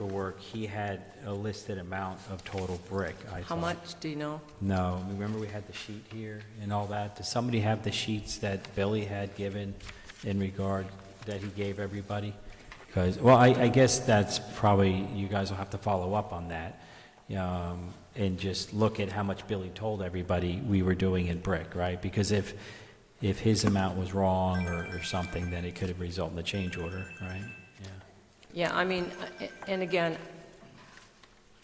paperwork, he had a listed amount of total brick, I How thought. much, do you know? No, remember we had the sheet here and all that? Does somebody have the sheets that Billy had given in regard, that he gave everybody? Because, well, I guess that's probably, you guys will have to follow up on that, and just look at how much Billy told everybody we were doing in brick, right? Because if his amount was wrong or something, then it could have resulted in a change order, right? Yeah. Yeah, I mean, and again,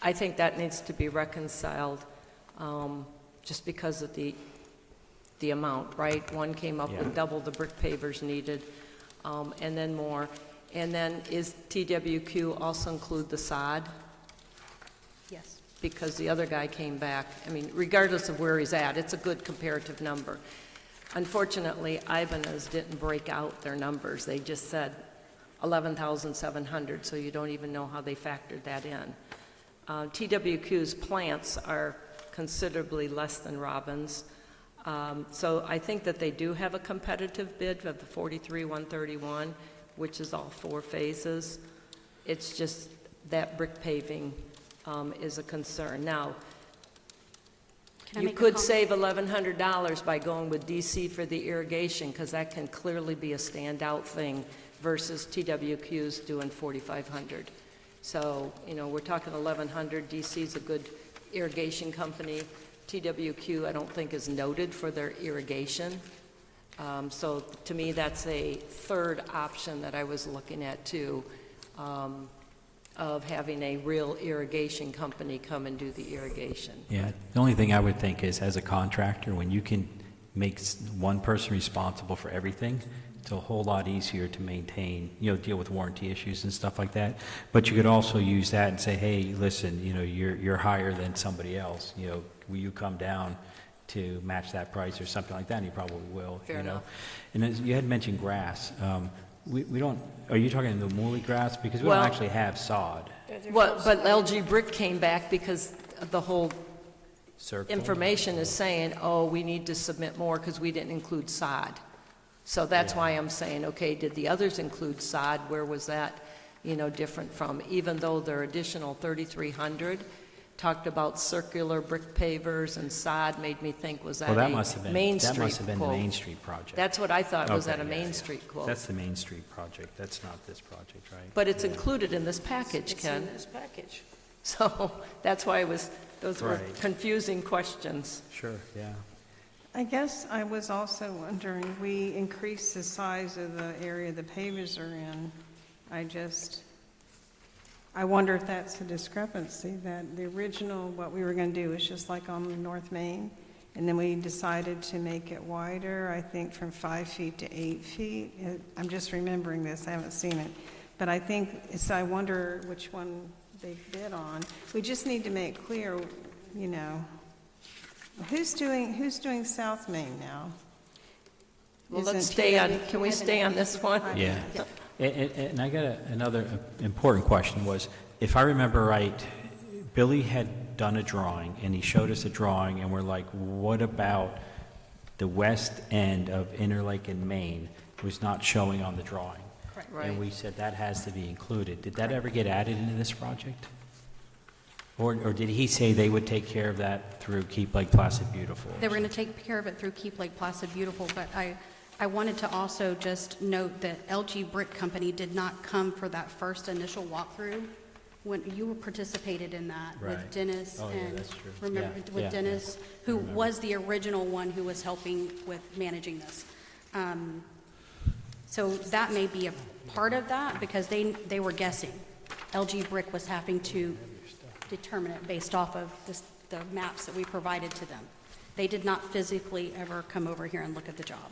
I think that needs to be reconciled, just because of the amount, right? One came up with double the brick pavers needed, and then more. And then is TWQ also include the sod? Yes. Because the other guy came back, I mean, regardless of where he's at, it's a good comparative number. Unfortunately, Ibanez didn't break out their numbers. They just said 11,700, so you don't even know how they factored that in. TWQ's plants are considerably less than Robbins. So I think that they do have a competitive bid of the 43,131, which is all 4 phases. It's just that brick paving is a concern. Now, you could save $1,100 by going with DC for the irrigation, because that can clearly be a standout thing versus TWQ's doing 4,500. So, you know, we're talking 1,100. DC's a good irrigation company. TWQ, I don't think, is noted for their irrigation. So to me, that's a third option that I was looking at too, of having a real irrigation company come and do the irrigation. Yeah, the only thing I would think is, as a contractor, when you can make one person responsible for everything, it's a whole lot easier to maintain, you know, deal with warranty issues and stuff like that. But you could also use that and say, hey, listen, you know, you're higher than somebody else, you know, will you come down to match that price or something like that? And you probably will. Fair enough. And as you had mentioned grass. We don't, are you talking the mooly grass? Because we Well, don't actually have sod. Well, but LG Brick came back because the whole Circle? information is saying, oh, we need to submit more because we didn't include sod. So that's why I'm saying, okay, did the others include sod? Where was that, you know, different from? Even though their additional 3,300 talked about circular brick pavers and sod, made me think, was that Well, that a must have been, Main that Street must have been the quote? Main Street project. That's what I thought, was Okay, that a yeah, Main yeah. Street quote? That's the Main Street project. That's not this project, right? But it's Yeah. included in this package, It's Ken. in this package. So that's why those were Right. confusing questions. Sure, yeah. I guess I was also wondering, we increased the size of the area the pavers are in. I wonder if that's a discrepancy, that the original, what we were going to do is just like on North Main, and then we decided to make it wider, I think from 5 feet to 8 feet. I'm just remembering this, I haven't seen it. But I think, so I wonder which one they bid on. We just need to make clear, you know, who's doing South Main now? Well, let's Isn't stay on, TWQ can we stay on this one? Yeah. And I got another important question was, if I remember right, Billy had done a drawing, and he showed us a drawing, and we're like, what about the west end of Interlake and Main was not showing on the drawing? Correct. Right. And we said that has to be included. Did that ever get added into this project? Or did he say they would take care of that through Keep Lake Placid Beautiful? They were going to take care of it through Keep Lake Placid Beautiful, but I wanted to also just note that LG Brick Company did not come for that first initial walkthrough when you participated in that Right. with Dennis. Oh, yeah, and that's true. remember Yeah, with yeah, Dennis, yeah. who Remember. was the original one who was helping with managing this. So that may be a part of that, because they were guessing. LG Brick was having to determine it based off of the maps that we provided to them. They did not physically ever come over here and look at the job.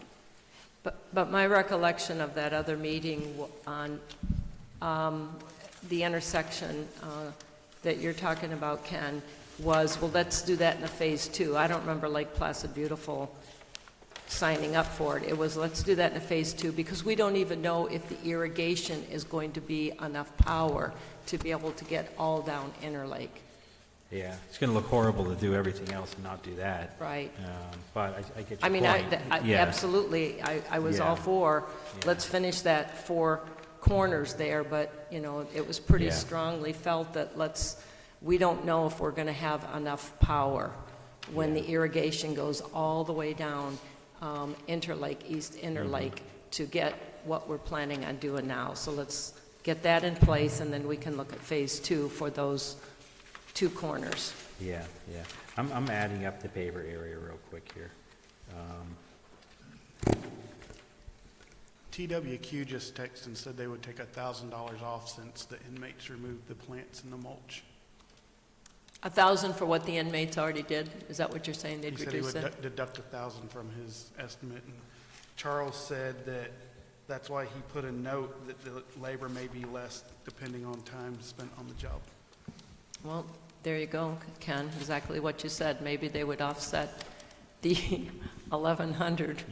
But my recollection of that other meeting on the intersection that you're talking about, Ken, was, well, let's do that in a phase 2. I don't remember Lake Placid Beautiful signing up for it. It was, let's do that in a phase 2, because we don't even know if the irrigation is going to be enough power to be able to get all down Interlake. Yeah, it's going to look horrible to do everything else and not do that. Right. But I get your I mean, point. Yeah. absolutely, I was all Yeah. for, Yeah. let's finish that 4 corners there, but, you know, it was pretty Yeah. strongly felt that we don't know if we're going to have enough power when the irrigation goes all the way down Interlake, East Interlake, to get what we're planning on doing now. So let's get that in place, and then we can look at phase 2 for those 2 corners. Yeah, yeah. I'm adding up the paver area real quick here. TWQ just texted and said they would take $1,000 off since the inmates removed the plants and the mulch. 1,000 for what the inmates already did? Is that what you're saying, they'd He said he reduce would it? deduct 1,000 from his estimate, and Charles said that that's why he put a note that the labor may be less depending on time spent on the job. Well, there you go, Ken, exactly what you said. Maybe they would offset the 1,100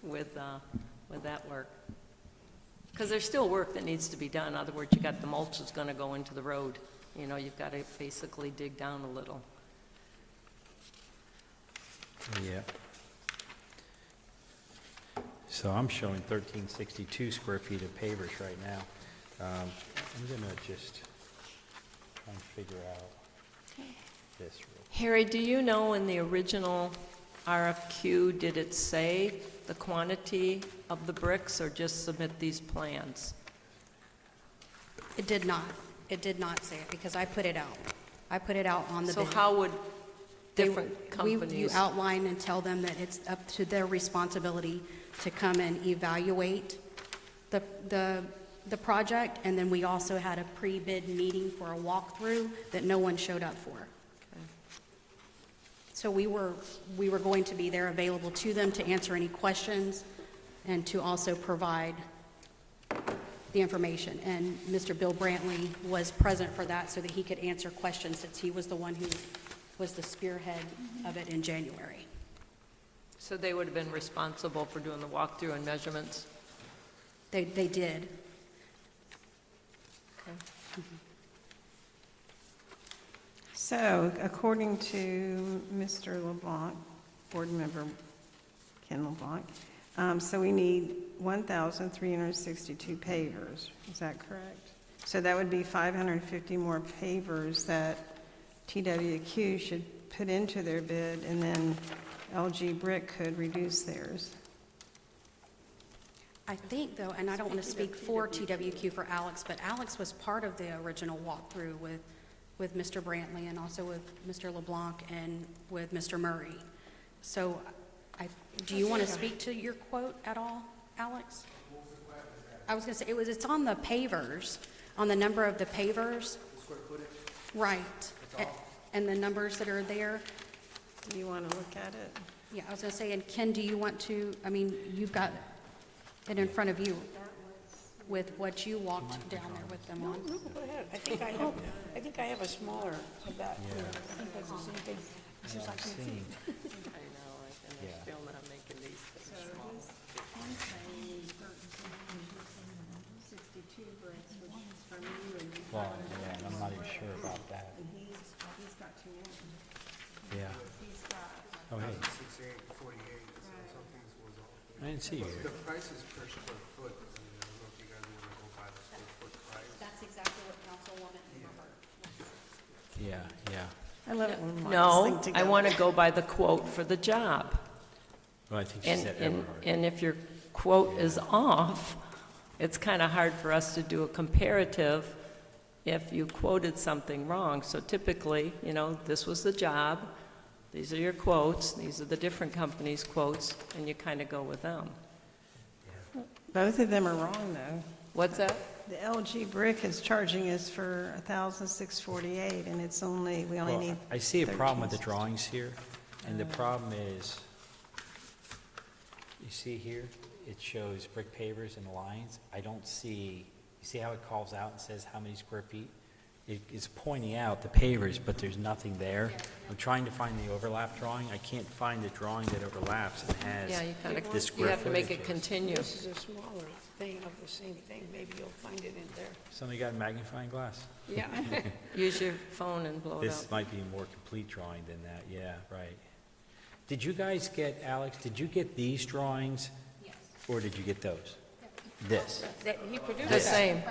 with that work. Because there's still work that needs to be done. In other words, you got the mulch that's going to go into the road. You know, you've got to basically dig down a little. Yeah. So I'm showing 1,362 square feet of pavers right now. I'm gonna just try and figure out this real. Harry, do you know in the original RFQ, did it say the quantity of the bricks, or just submit these plans? It did not. It did not say it, because I put it out. I put it out on the So bid. how would They- different You companies? outline and tell them that it's up to their responsibility to come and evaluate the project, and then we also had a pre-bid meeting for a walkthrough that no one showed up for. So we were going to be there available to them to answer any questions and to also provide the information. And Mr. Bill Brantley was present for that so that he could answer questions, since he was the one who was the spearhead of it in January. So they would have been responsible for doing the walkthrough and measurements? They did. So according to Mr. LeBlanc, board member Ken LeBlanc, so we need 1,362 pavers, is that correct? So that would be 550 more pavers that TWQ should put into their bid, and then LG Brick could reduce theirs. I think, though, and I don't want to speak for TWQ for Alex, but Alex was part of the original walkthrough with Mr. Brantley, and also with Mr. LeBlanc and with Mr. Murray. So do you want to speak to your quote at all, Alex? I was going to say, it's on the pavers, on the number of the pavers. Square footage? Right. And the numbers that are there. Do you want to look at it? Yeah, I was going to say, and Ken, do you want to, I mean, you've got it in front of you with what you walked down there with them on. No, go ahead. I think I have a smaller of that. I think that's the same thing. It's just I can't see. I know, and Yeah. they're still not making these things small. Well, yeah, I'm not even sure about that. Yeah. Oh, hey, 648, so something's was off. I didn't see you here. The price is per square foot. I mean, I don't know if you guys want to go by the square foot price. That's exactly what Councilwoman Eberhardt. Yeah, yeah. I love it when minds No, think I together. want to go by the quote for the job. Well, I think she And, said and, Eberhardt. and if your quote is off, it's kind of hard for us to do a comparative if you quoted something wrong. So typically, you know, this was the job, these are your quotes, these are the different companies' quotes, and you kind of go with them. Both of them are wrong, though. What's that? The LG Brick is charging us for 1,648, and it's only, we only Well, need. I see a problem with the 13. drawings here, and the problem is, you see here, it shows brick pavers and lines. I don't see, you see how it calls out and says how many square feet? It's pointing out the pavers, but there's nothing there. I'm trying to find the overlap drawing. I can't find the drawing that overlaps and Yeah, has you kind of, the you square have to make footage. it continue. This is a smaller thing of the same thing. Maybe you'll find it in there. Somebody got a magnifying glass? Yeah. Use your phone and blow it This up. might be a more complete drawing than that, yeah, right. Did you guys get, Alex, did you get these drawings? Yes. Or did you get those? This. That, he produced The that. same.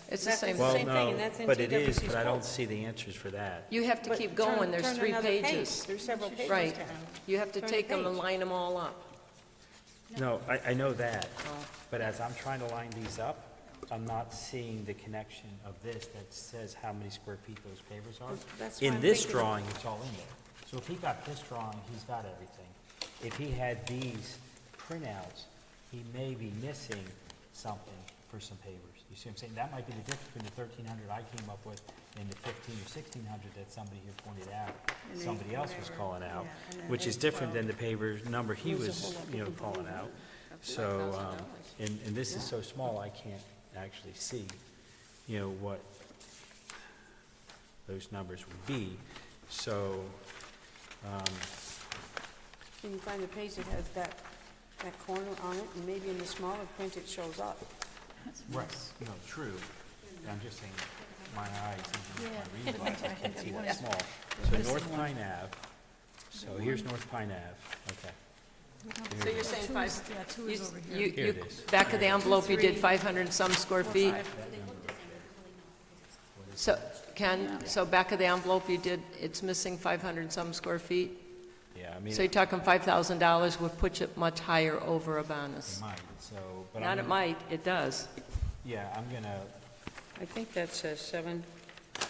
It's the That's same. the Well, same thing, no, and that's in but it is, TWC's but I don't quote. see the answers for that. You have to But keep turn- going, there's turn 3 another page. pages. There's several pages Right. to have. You have to Turn take them and page. line them all up. No, I know that, Oh. but as I'm trying to line these up, I'm not seeing the connection of this that says how many square feet those pavers are. That's why In I'm this thinking- drawing, it's all in there. So if he got this drawing, he's got everything. If he had these printouts, he may be missing something for some pavers. You see what I'm saying? That might be the difference between the 1,300 I came up with and the 1,500 or 1,600 that somebody here pointed out, And then somebody else was whatever, calling out, yeah, and then which is 8, different 12. than the paver number he There's a was, whole lot you know, different calling than out. That's So, $5,000. and this is so small, I can't actually see, you know, what those numbers would be. So, Can you find a page that has that corner on it, and maybe in the smaller print it shows up? right, no, true. I'm just saying, my eyes, even with my reading glasses, I can't see that small. So North Pine Ave, so here's North Pine Ave, okay. So you're saying five, Here it is. back of the envelope, you did 500 and some square feet? So, Ken, so back of the envelope, you did, it's missing 500 and some square feet? Yeah, I mean, So you're talking $5,000 would put you much higher over it Abanis? might, so, but Not I'm it gonna, might, it does. yeah, I'm gonna, I think that says 7, I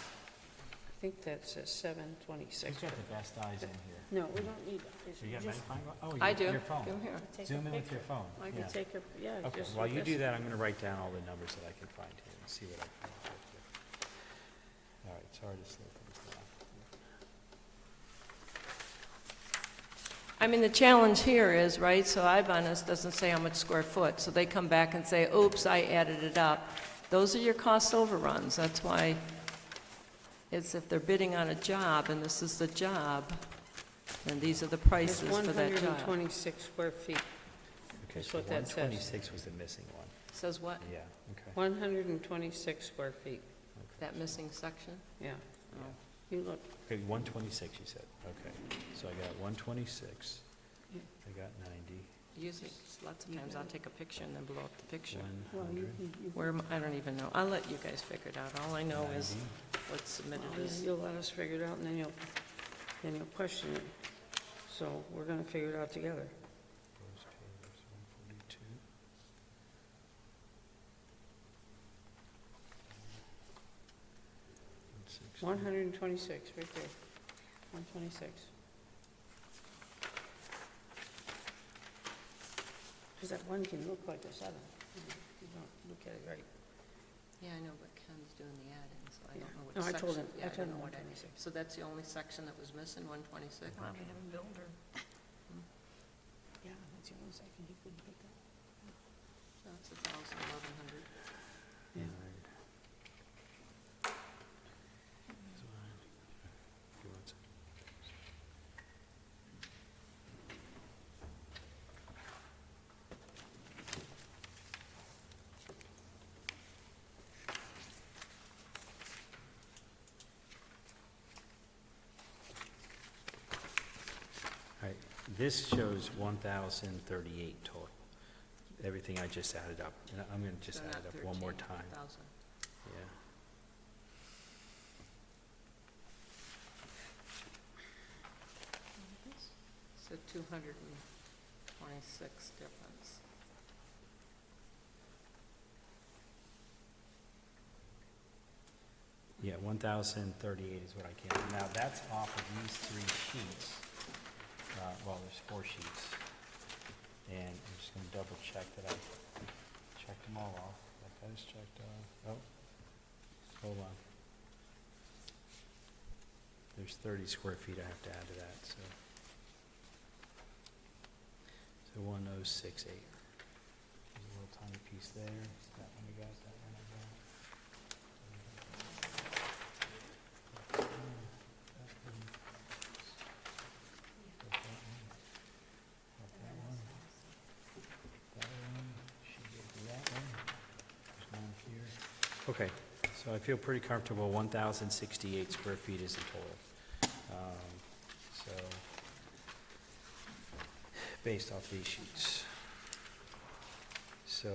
think that says 726. who's got the best eyes in here? No, we don't need, it's So you got just, magnifying, oh, I your, do. your phone. Come here. take a Zoom in with picture. your phone, I yeah. could take a, yeah, Okay, just while with you this. do that, I'm gonna write down all the numbers that I can find here and see what I can come up with. All right, sorry to slow things down. I mean, the challenge here is, right, so Ibanez doesn't say how much square foot, so they come back and say, oops, I added it up. Those are your cost overruns, that's why it's if they're bidding on a job, and this is the job, then these are the It's prices for that job. 126 square feet. Okay, That's so what that says. 126 was the missing one, Says what? yeah, okay. 126 square feet, That missing section? yeah. Oh. You look, Okay, 126 you said, okay. So I got 126, Yeah. I got 90, Usually, lots of times I'll take a picture and then blow up the picture. 100, Where, I don't even know. I'll let you guys figure it out. All I know is 90. what's submitted well, is, you'll let us figure it out, and then you'll question it. So we're gonna figure it out together. Those pavers, 142. 126, right there. 126. Because that one can look like a 7, if you don't look at it right. yeah, I know, but Ken's doing the adding, so I Yeah. don't know what No, I section. told him, Yeah, I told don't him know what 126. So that's the only section that was missing, 126? Yeah, that's the only second he couldn't put that. That's 1,000, 1,100. Yeah. Give one second. All right, this shows 1,038 total, everything I just added up. And I'm gonna just So add not it up one more 13, time. 1,000. Yeah. So 226 difference. Yeah, 1,038 is what I can. Now, that's off of these 3 sheets. Well, there's 4 sheets. And I'm just gonna double check that I checked them all off. That is checked off. Oh, hold on. There's 30 square feet I have to add to that, so. So 1,068. There's a little tiny piece there. That one we got, that one I got. Okay, so I feel pretty comfortable, 1,068 square feet is the total. So, based off these sheets. So, So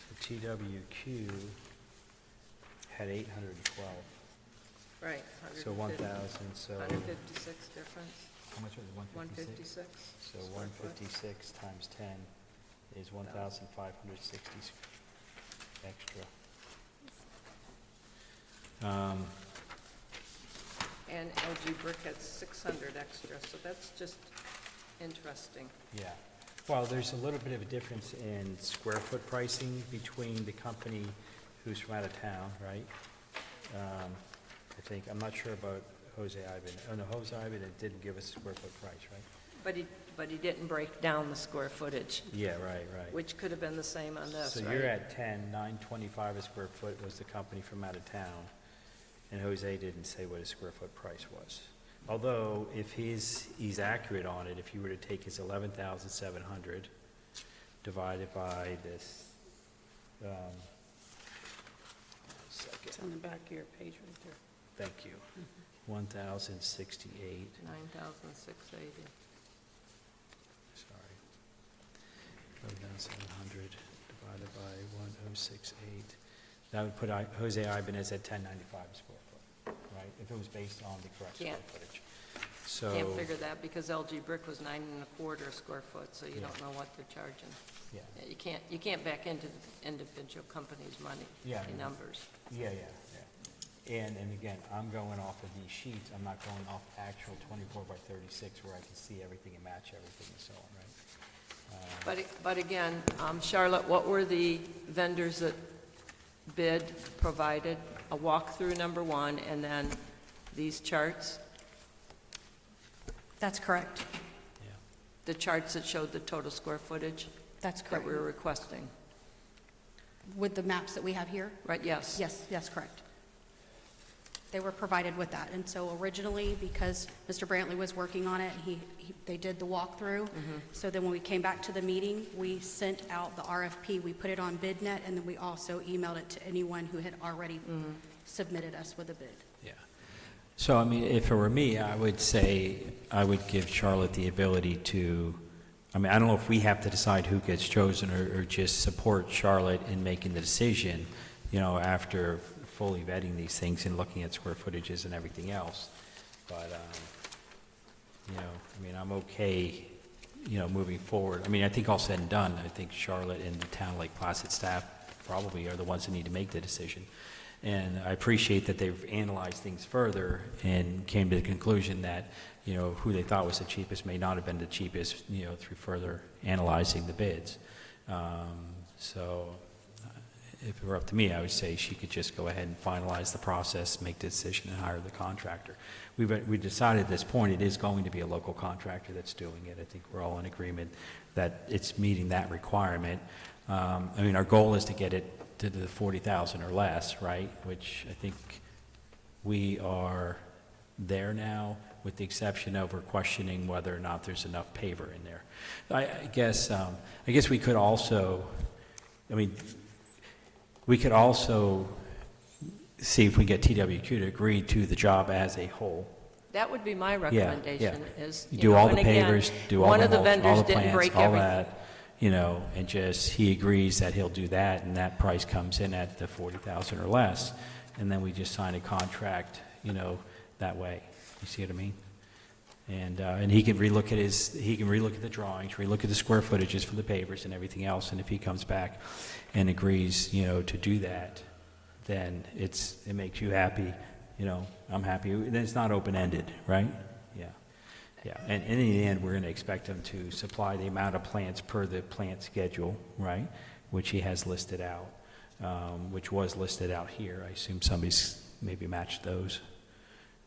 the TWQ had 812. Right. So 1,000, so 156 difference, how much was it, 156? 156. So 156 times 10 is 1,560 extra. And LG Brick had 600 extra, so that's just interesting. Yeah. Well, there's a little bit of a difference in square foot pricing between the company who's from out of town, right? I think, I'm not sure about Jose Ivan. Oh, no, Jose Ivan didn't give us a square foot price, right? But he didn't break down the square footage, Yeah, right. which could have been the same on this, So right? you're at 10, 925 a square foot was the company from out of town, and Jose didn't say what his square foot price was. Although, if he's accurate on it, if you were to take his 11,700 divided by this, It's on the back of your page right there. thank you, 1,068, 9,680. sorry, 11,700 divided by 1,068. That would put Jose Ibanez at 1095 a square foot, right? If it was based on the correct square Can't. footage. So, Can't figure that because LG Brick was 9.25 square foot, so you don't know what they're charging. yeah, Yeah, you can't back into the individual company's money, Yeah. the numbers. yeah. And again, I'm going off of these sheets, I'm not going off actual 24 by 36 where I can see everything and match everything and so on, right? But again, Charlotte, what were the vendors that bid, provided? A walkthrough, number one, and then these charts? That's correct. Yeah. The charts that showed the total square footage That's that correct. we were requesting, With the maps that we have here? right? Yes. Yes, that's correct. They were provided with that. And so originally, because Mr. Brantley was working on it, they did the walkthrough. So then when we came back to the meeting, we sent out the RFP, we put it on BidNet, and then we also emailed it to anyone who had already submitted us with a bid. Yeah. So, I mean, if it were me, I would say, I would give Charlotte the ability to, I mean, I don't know if we have to decide who gets chosen or just support Charlotte in making the decision, you know, after fully vetting these things and looking at square footages and everything else. But, you know, I mean, I'm okay, you know, moving forward. I mean, I think all said and done, I think Charlotte and the town of Lake Placid staff probably are the ones that need to make the decision. And I appreciate that they've analyzed things further and came to the conclusion that, you know, who they thought was the cheapest may not have been the cheapest, you know, through further analyzing the bids. So if it were up to me, I would say she could just go ahead and finalize the process, make the decision, and hire the contractor. We decided at this point it is going to be a local contractor that's doing it. I think we're all in agreement that it's meeting that requirement. I mean, our goal is to get it to the 40,000 or less, right? Which I think we are there now, with the exception of we're questioning whether or not there's enough paver in there. I guess we could also, I mean, we could also see if we get TWQ to agree to the job as a whole. That would be my recommendation, is, You you do know, all the and again, pavers, do all one the of the mulch, all vendors the didn't plants, break all everything. that, you know, and just, he agrees that he'll do that, and that price comes in at the 40,000 or less, and then we just sign a contract, you know, that way. You see what I mean? And he can relook at the drawings, relook at the square footages for the pavers and everything else, and if he comes back and agrees, you know, to do that, then it makes you happy, you know, I'm happy. Then it's not open-ended, right? Yeah. And in the end, we're going to expect him to supply the amount of plants per the plant schedule, right? Which he has listed out, which was listed out here. I assume somebody's maybe matched those,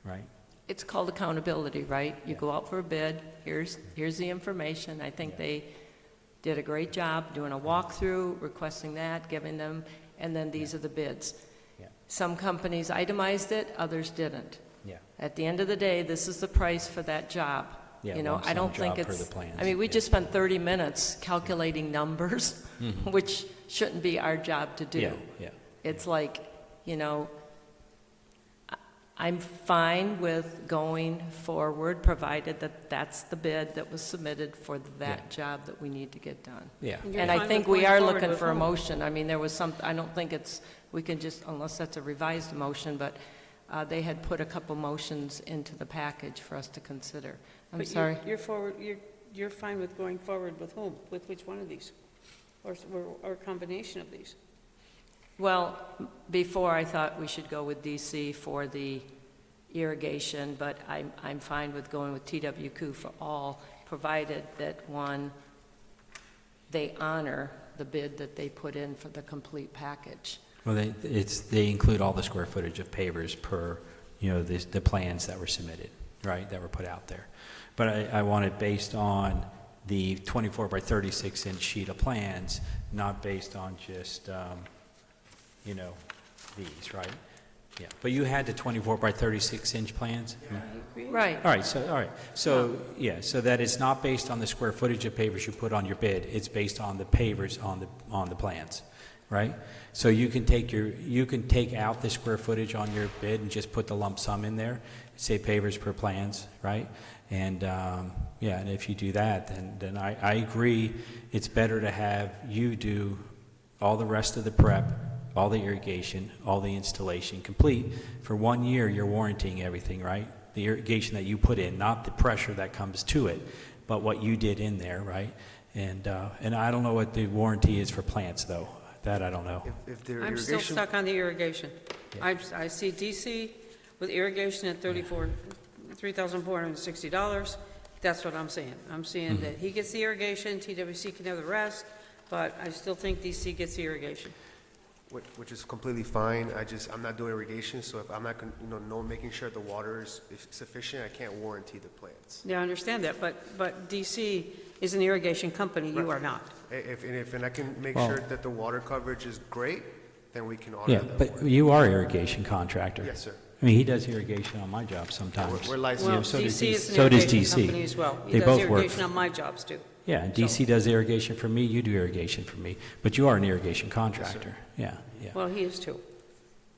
right? It's called accountability, right? You go out for a bid, here's the information. I think they did a great job doing a walkthrough, requesting that, giving them, and then these are the bids. Yeah. Some companies itemized it, others didn't. Yeah. At the end of the day, this is the price for that job. Yeah, You know, lump I don't sum think job per it's, the plans. I mean, we Yeah. just spent 30 minutes calculating numbers, which shouldn't be our job to do. Yeah. It's like, you know, I'm fine with going forward, provided that that's the bid that was submitted for that job that we need to get done. Yeah. You're And I fine think with we going are forward looking with for a whom? motion. I mean, there was some, I don't think it's, we can just, unless that's a revised motion, but they had put a couple motions into the package for us to consider. I'm But sorry. you're fine with going forward with whom? With which one of these? Or a combination of these? Well, before I thought we should go with DC for the irrigation, but I'm fine with going with TWQ for all, provided that, one, they honor the bid that they put in for the complete package. Well, they include all the square footage of pavers per, the plans that were submitted, right, that were put out there. But I want it based on the 24 by 36 inch sheet of plans, not based on just, these, right? Yeah, but you had the 24 by 36 inch plans? Right. All right, so that it's not based on the square footage of pavers you put on your bid, it's based on the pavers on the plans, right? So you can take out the square footage on your bid and just put the lump sum in there, say pavers per plans, right? And, and if you do that, then I agree, it's better to have you do all the rest of the prep, all the irrigation, all the installation complete. For 1 year, you're warranting everything, right? The irrigation that you put in, not the pressure that comes to it, but what you did in there, right? And I don't know what the warranty is for plants, though. That I don't know. If their I'm still irrigation, stuck on the irrigation. Yeah. I see DC with irrigation at $3,460. That's what I'm saying. I'm seeing that he gets the irrigation, TWC can have the rest, but I still think DC gets the irrigation. which is completely fine, I'm not doing irrigation, so if I'm not, making sure the water is sufficient, I can't warranty the plants. Yeah, I understand that, but DC is an irrigation company, you are not. If I can make Well- sure that the water coverage is great, then we can honor Yeah, that. but you are an irrigation contractor. Yes, sir. I mean, he does irrigation on my job sometimes. We're licensed. Well, so does DC is an so does irrigation DC. company as well. He They does both work. irrigation on my jobs, too. Yeah, and DC does irrigation for me, you do irrigation for me, but you are an irrigation contractor. Yeah. Well, he is too.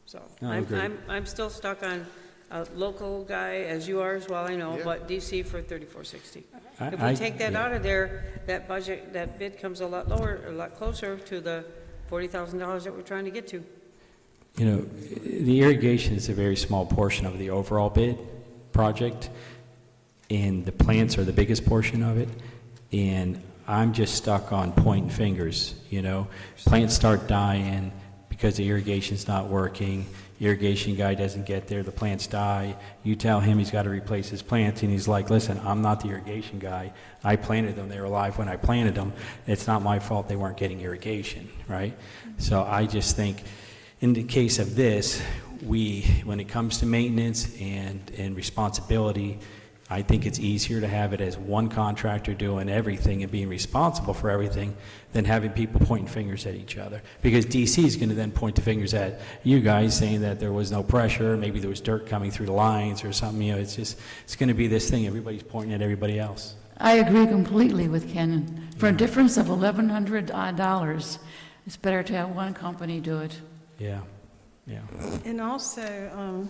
So No, I agree. I'm still stuck on a local guy, as you are as well, I know, Yeah. but DC for $34.60. If I- we take that yeah. out of there, that budget, that bid comes a lot lower, a lot closer to the $40,000 that we're trying to get to. The irrigation is a very small portion of the overall bid project, and the plants are the biggest portion of it, and I'm just stuck on pointing fingers, Plants start dying because the irrigation's not working, irrigation guy doesn't get there, the plants die, you tell him he's got to replace his plants, and he's like, listen, I'm not the irrigation guy, I planted them, they were alive when I planted them, it's not my fault they weren't getting irrigation, right? So I just think, in the case of this, when it comes to maintenance and responsibility, I think it's easier to have it as one contractor doing everything and being responsible for everything than having people pointing fingers at each other. Because DC is going to then point the fingers at you guys, saying that there was no pressure, maybe there was dirt coming through the lines or something. It's going to be this thing. Everybody's pointing at everybody else. I agree completely with Ken. For a difference of $1,100, it's better to have one company do it. Yeah. And also,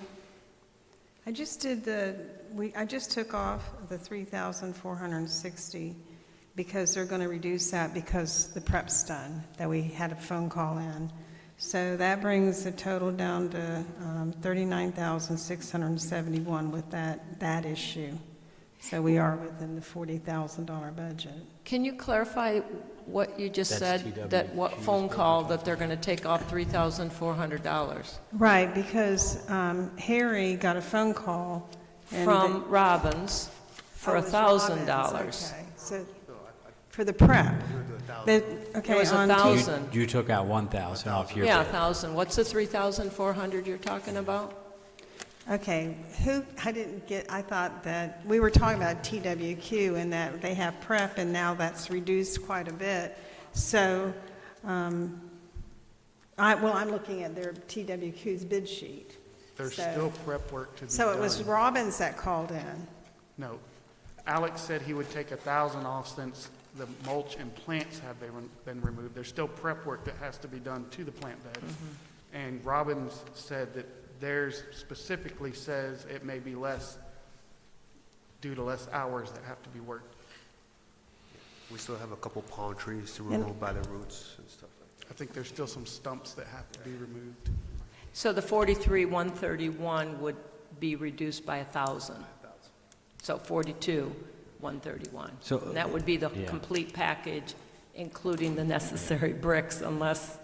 I just took off the 3,460 because they're going to reduce that because the prep's done, that we had a phone call in. So that brings the total down to 39,671 with that issue. So we are within the $40,000 budget. Can you clarify what you just That's said, TWQ's that what phone call that they're going to take off $3,400? Right, because Harry got a phone call. and From Robbins for Oh, it was Robbins, $1,000. okay. So, for the prep. It was on T- 1,000. You took out 1,000 off your Yeah, bid. 1,000. What's the 3,400 you're talking about? Okay, I thought that, we were talking about TWQ and that they have prep and now that's reduced quite a bit. So, I'm looking at their TWQ's bid sheet. There's So- still prep work to be done. So it was Robbins that called in. No. Alex said he would take 1,000 off since the mulch and plants have been removed. There's still prep work that has to be done to the plant beds. And Robbins said that theirs specifically says it may be less due to less hours that have to be worked. We still have a couple palm trees to remove by the roots and stuff like that. I think there's still some stumps that have to be removed. So the 43,131 would be reduced by 1,000. So 42,131. So, And that would be the yeah. complete package, including the necessary bricks, unless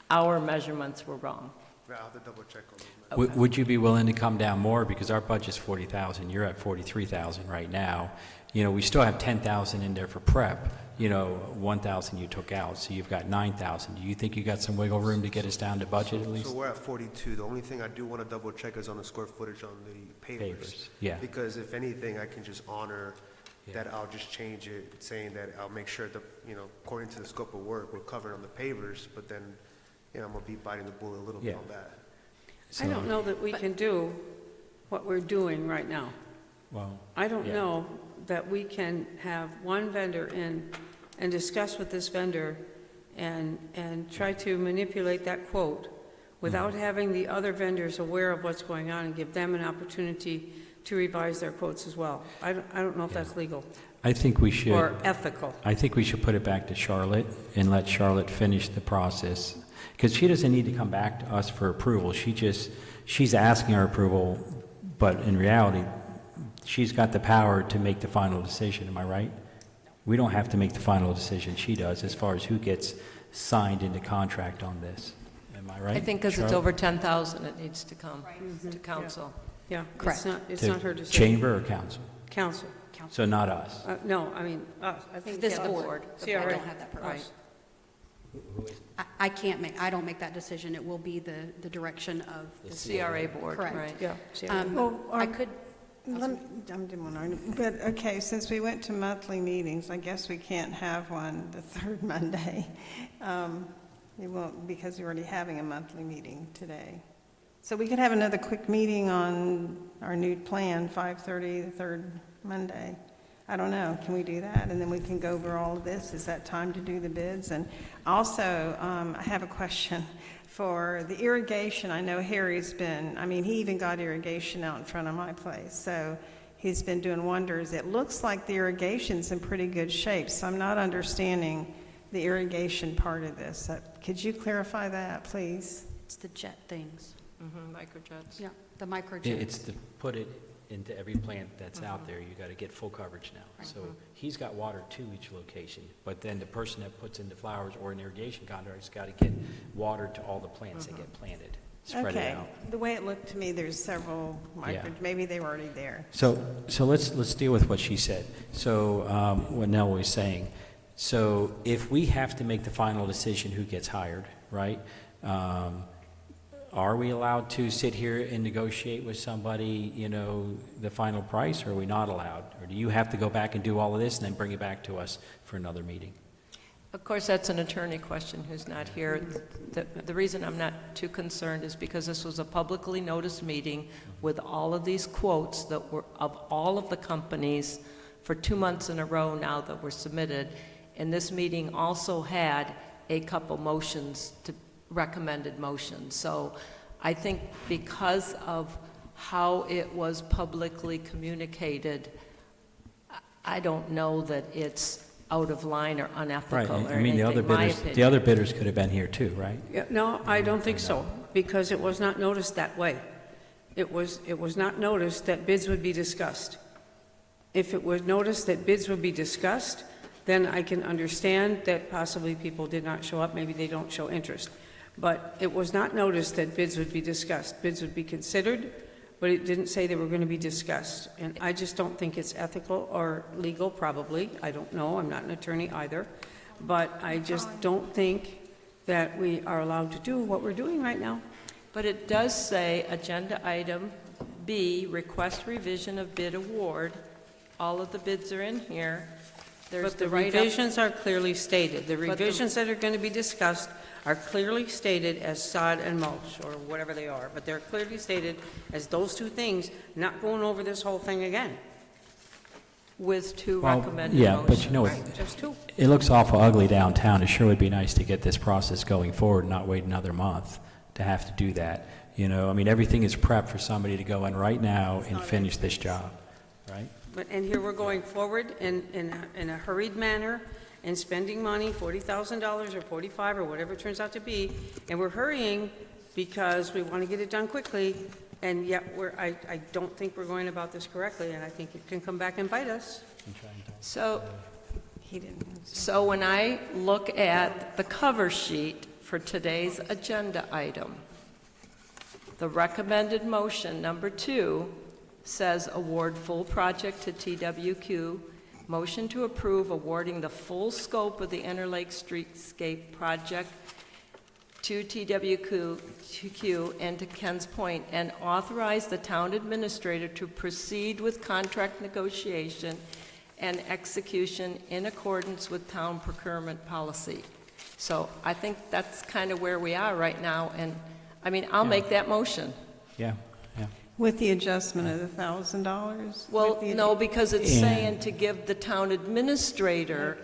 our measurements were wrong. Yeah, I'll have to double check on those. Would you be willing to come down more? Because our budget's 40,000, you're at 43,000 right now. You know, we still have 10,000 in there for prep, you know, 1,000 you took out, so you've got 9,000. Do you think you got some wiggle room to get us down to budget at least? So we're at 42. The only thing I do want to double check is on the square footage on the pavers. Pavers, yeah. Because if anything, I can just honor Yeah. that I'll just change it, saying that I'll make sure that, you know, according to the scope of work, we're covered on the pavers, but then, you know, I'm gonna be biting the bullet a little bit Yeah. on that. I don't know that we can do what we're doing right now. Well, I don't Yeah. know that we can have one vendor in and discuss with this vendor and try to manipulate that quote without having the other vendors aware of what's going on and give them an opportunity to revise their quotes as well. I don't know if that's legal I think we should. or ethical. I think we should put it back to Charlotte and let Charlotte finish the process. Because she doesn't need to come back to us for approval. She's asking our approval, but in reality, she's got the power to make the final decision, am I right? We don't have to make the final decision, she does, as far as who gets signed into contract on this. Am I right? I think because it's Charlotte? over 10,000, it needs to come to council. Yeah, Correct. it's To not her decision. Chamber or council? Council. So not us. No, I mean, us. I think This council. board. I CRA. don't have that Right. purpose. I don't make that decision. It will be the direction of The the CRA board, Correct. right? Yeah, CRA. Well, I could, I didn't want to argue, but, okay, since we went to monthly meetings, I guess we can't have one the third Monday. We won't, because we're already having a monthly meeting today. So we could have another quick meeting on our new plan, 5:30, the third Monday. I don't know, can we do that? And then we can go over all of this. Is that time to do the bids? And also, I have a question for the irrigation. I know Harry's been, he even got irrigation out in front of my place, so he's been doing wonders. It looks like the irrigation's in pretty good shape, so I'm not understanding the irrigation part of this. Could you clarify that, please? it's the jet things. Microjets. Yeah, the microjet. It's to put it into every plant that's out there, you got to get full coverage now. So he's got water to each location, but then the person that puts in the flowers or an irrigation contractor's got to get water to all the plants that get planted, spread it Okay, out. the way it looked to me, there's several maybe they were already there. So let's deal with what she said. So what Nell was saying. So if we have to make the final decision who gets hired, right? Are we allowed to sit here and negotiate with somebody, the final price, or are we not allowed? Or do you have to go back and do all of this and then bring it back to us for another meeting? Of course, that's an attorney question who's not here. The reason I'm not too concerned is because this was a publicly noticed meeting with all of these quotes that were of all of the companies for 2 months in a row now that were submitted. And this meeting also had a couple recommended motions. So I think because of how it was publicly communicated, I don't know that it's out of line or Right, unethical or the anything, other my bidders, opinion. the other bidders could have been here too, right? Yeah, no, I don't think so, because it was not noticed that way. It was not noticed that bids would be discussed. If it was noticed that bids would be discussed, then I can understand that possibly people did not show up, maybe they don't show interest. But it was not noticed that bids would be discussed. Bids would be considered, but it didn't say they were going to be discussed. And I just don't think it's ethical or legal, probably. I don't know, I'm not an attorney either. But I just don't think that we are allowed to do what we're doing right now. But it does say, agenda item B, request revision of bid award. All of the bids are in here. There's But the write-up. revisions are clearly stated. The But the- revisions that are going to be discussed are clearly stated as sod and mulch, or whatever they are. But they're clearly stated as those two things, not going over this whole thing again. With two Well, recommended yeah, motions. but you know what? Right, just two. It looks awful ugly downtown. It sure would be nice to get this process going forward, and not wait another month to have to do that. You know, I mean, everything is prepped for somebody to go in right now and finish this job, right? And here we're going forward in a hurried manner and spending money, $40,000 or 45 or whatever it turns out to be, and we're hurrying because we want to get it done quickly, and yet I don't think we're going about this correctly, and I think it can come back and bite us. So, He didn't. so when I look at the cover sheet for today's agenda item, the recommended motion, number 2, says award full project to TWQ. Motion to approve awarding the full scope of the Interlake Streetscape project to TWQ and to Ken's Point, and authorize the town administrator to proceed with contract negotiation and execution in accordance with town procurement policy. So I think that's kind of where we are right now, and, I mean, I'll make that motion. Yeah, yeah. With the adjustment of the $1,000? Well, With the- no, because it's And- saying to give the town administrator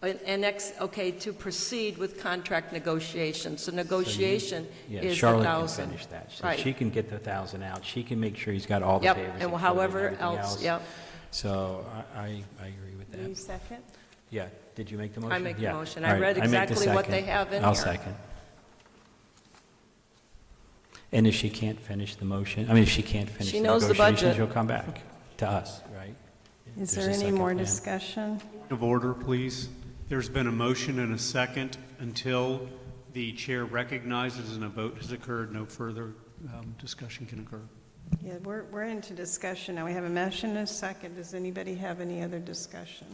to proceed with contract negotiations. So negotiation Yeah, is Charlotte can 1,000. finish that. So Right. she can get the 1,000 out. She can make sure he's got all the Yep, papers. and included however everything else, yep. So I agree with You that. second? Yeah, did you make the motion? I make the Yeah. motion. All I right, read make the exactly what they second. have in I'll here. second. And if she can't finish the motion, I mean, if she can't finish She the knows the negotiations, budget. she'll come back to us, right? Is There's there a any second more plan. discussion? Of order, please. There's been a motion and a second. Until the chair recognizes and a vote has occurred, no further discussion can occur. Yeah, we're into discussion now. We have a motion and a second. Does anybody have any other discussion?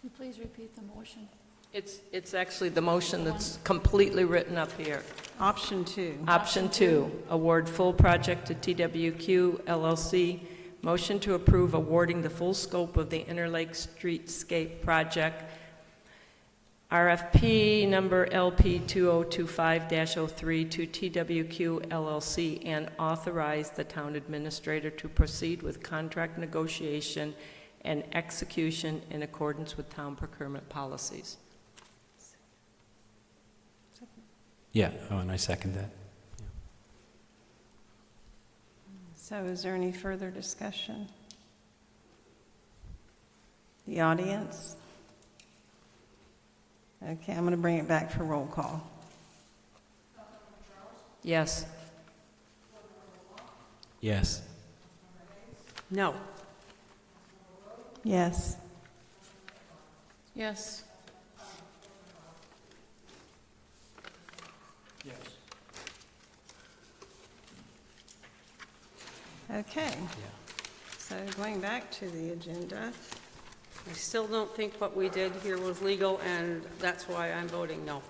Can you please repeat the motion? It's actually the motion that's completely written up here. Option 2. Option 2, award full project to TWQ LLC. Motion to approve awarding the full scope of the Interlake Streetscape project, RFP number LP 2025-03 to TWQ LLC, and authorize the town administrator to proceed with contract negotiation and execution in accordance with town procurement policies. Yeah, oh, and I second that. So is there any further discussion? The audience? Okay, I'm going to bring it back for roll call. Yes. Yes. No. Yes. Yes. Okay. So going back to the agenda, I still don't think what we did here was legal, and that's why I'm voting no.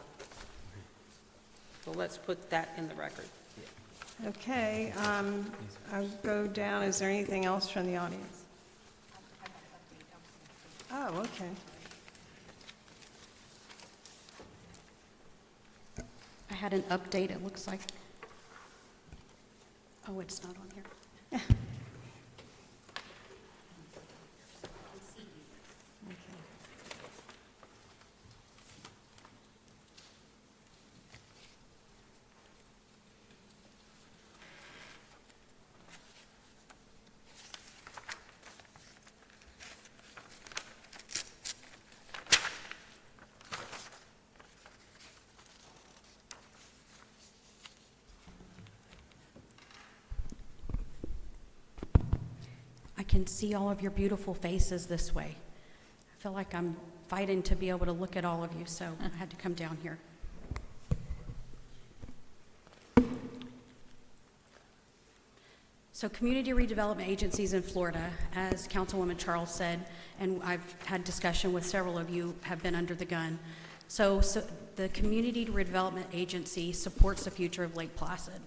So let's put that in the record. okay, I'll go down. Is there anything else from the audience? Oh, okay. I had an update, it looks like. Oh, it's not on here. I can see all of your beautiful faces this way. I feel like I'm fighting to be able to look at all of you, so I had to come down here. So community redevelopment agencies in Florida, as Councilwoman Charles said, and I've had discussion with several of you, have been under the gun. So the Community Redevelopment Agency supports the future of Lake Placid.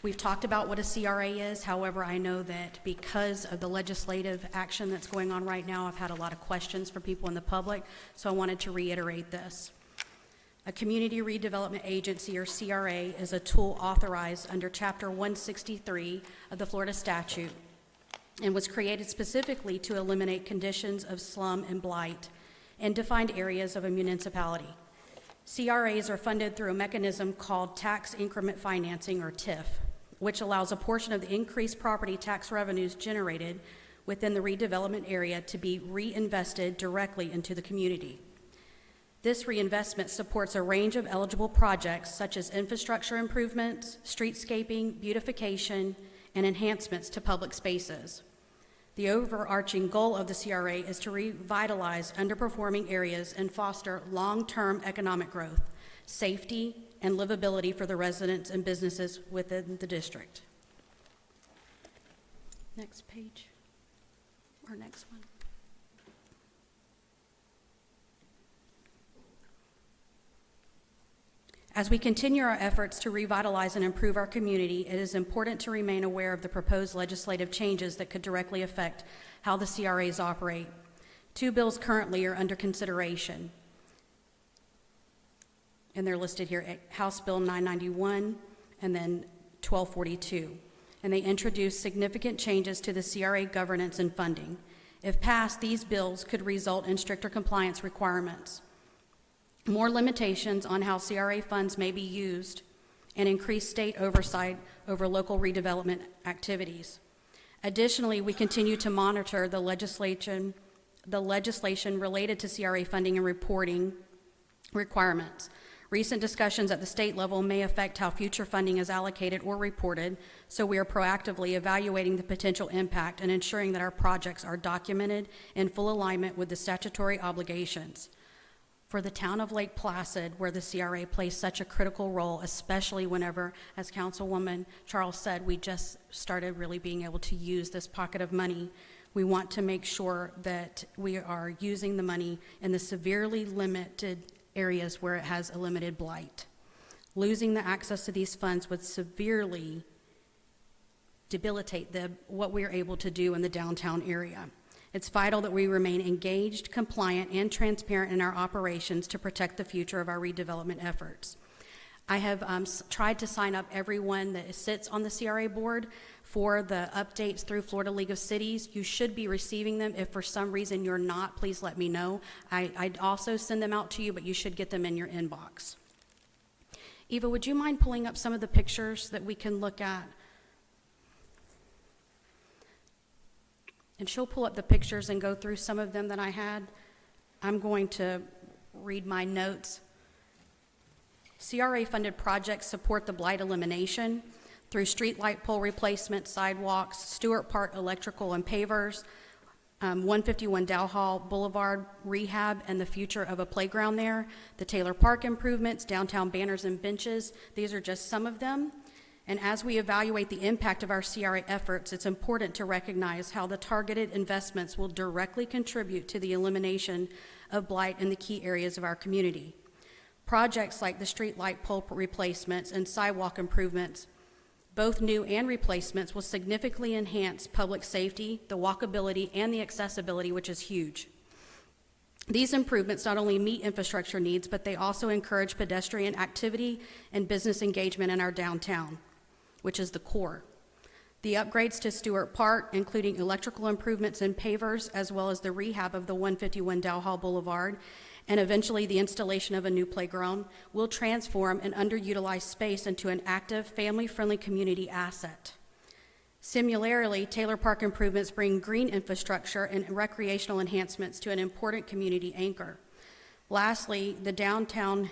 We've talked about what a CRA is. However, I know that because of the legislative action that's going on right now, I've had a lot of questions from people in the public, so I wanted to reiterate this. A Community Redevelopment Agency, or CRA, is a tool authorized under Chapter 163 of the Florida statute and was created specifically to eliminate conditions of slum and blight in defined areas of a municipality. CRAs are funded through a mechanism called tax increment financing, or TIF, which allows a portion of the increased property tax revenues generated within the redevelopment area to be reinvested directly into the community. This reinvestment supports a range of eligible projects such as infrastructure improvements, streetscaping, beautification, and enhancements to public spaces. The overarching goal of the CRA is to revitalize underperforming areas and foster long-term economic growth, safety, and livability for the residents and businesses within the district. Next page, or next one. As we continue our efforts to revitalize and improve our community, it is important to remain aware of the proposed legislative changes that could directly affect how the CRAs operate. 2 bills currently are under consideration, and they're listed here, House Bill 991 and then 1242. And they introduce significant changes to the CRA governance and funding. If passed, these bills could result in stricter compliance requirements, more limitations on how CRA funds may be used, and increased state oversight over local redevelopment activities. Additionally, we continue to monitor the legislation related to CRA funding and reporting requirements. Recent discussions at the state level may affect how future funding is allocated or reported, so we are proactively evaluating the potential impact and ensuring that our projects are documented in full alignment with the statutory obligations. For the town of Lake Placid, where the CRA plays such a critical role, especially whenever, as Councilwoman Charles said, we just started really being able to use this pocket of money, we want to make sure that we are using the money in the severely limited areas where it has a limited blight. Losing the access to these funds would severely debilitate what we are able to do in the downtown area. It's vital that we remain engaged, compliant, and transparent in our operations to protect the future of our redevelopment efforts. I have tried to sign up everyone that sits on the CRA board for the updates through Florida League of Cities. You should be receiving them. If for some reason you're not, please let me know. I'd also send them out to you, but you should get them in your inbox. Eva, would you mind pulling up some of the pictures that we can look at? And she'll pull up the pictures and go through some of them that I had. I'm going to read my notes. CRA-funded projects support the blight elimination through street light pole replacement, sidewalks, Stewart Park electrical and pavers, 151 Dowhall Boulevard rehab and the future of a playground there, the Taylor Park improvements, downtown banners and benches. These are just some of them. And as we evaluate the impact of our CRA efforts, it's important to recognize how the targeted investments will directly contribute to the elimination of blight in the key areas of our community. Projects like the street light pole replacements and sidewalk improvements, both new and replacements, will significantly enhance public safety, the walkability, and the accessibility, which is huge. These improvements not only meet infrastructure needs, but they also encourage pedestrian activity and business engagement in our downtown, which is the core. The upgrades to Stewart Park, including electrical improvements and pavers, as well as the rehab of the 151 Dowhall Boulevard, and eventually the installation of a new playground, will transform an underutilized space into an active, family-friendly community asset. Similarly, Taylor Park improvements bring green infrastructure and recreational enhancements to an important community anchor. Lastly, the downtown